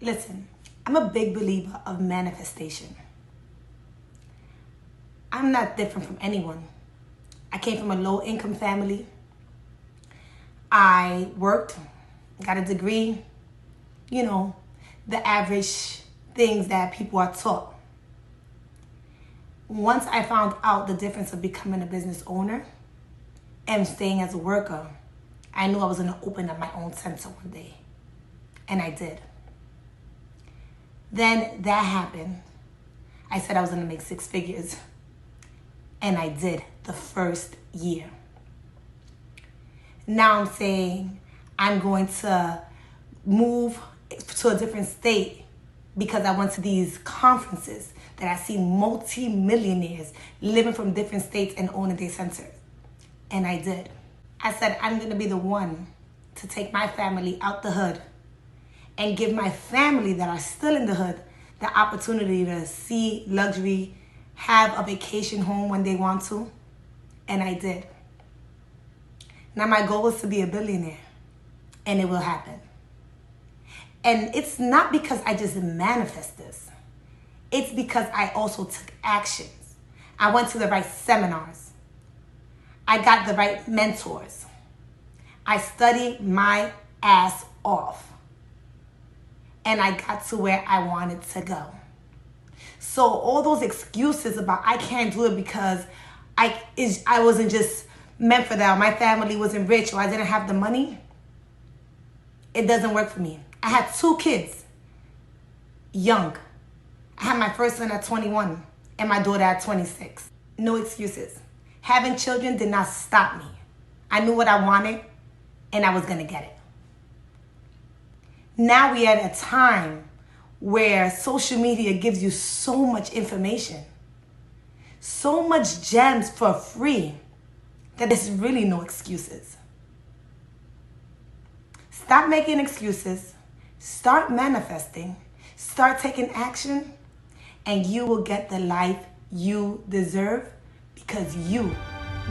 Listen, I'm a big believer of manifestation. I'm not different from anyone. I came from a low-income family. I worked, got a degree, the average things that people are taught. Once I found out the difference of becoming a business owner and staying as a worker, I knew I was going to open up my own center one day. And I did. Then that happened. I said I was going to make 6 figures. And I did the first year. Now I'm saying I'm going to move to a different state because I went to these conferences that I see multi-millionaires living from different states and owning their centers. And I did. I said I'm going to be the one to take my family out the hood and give my family that are still in the hood the opportunity to see luxury, have a vacation home when they want to. And I did. Now my goal is to be a billionaire. And it will happen. And it's not because I just manifest this. It's because I also took actions. I went to the right seminars. I got the right mentors. I studied my ass off. And I got to where I wanted to go. So all those excuses about I can't do it because I wasn't just meant for that, or my family wasn't rich, or I didn't have the money, it doesn't work for me. I had 2 kids, young. I had my first son at 21 and my daughter at 26. No excuses. Having children did not stop me. I knew what I wanted and I was going to get it. Now we're at a time where social media gives you so much information, so much gems for free, that there's really no excuses. Stop making excuses, start manifesting, start taking action, and you will get the life you deserve because you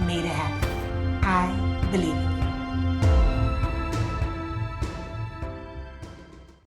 made it happen. I believe in you.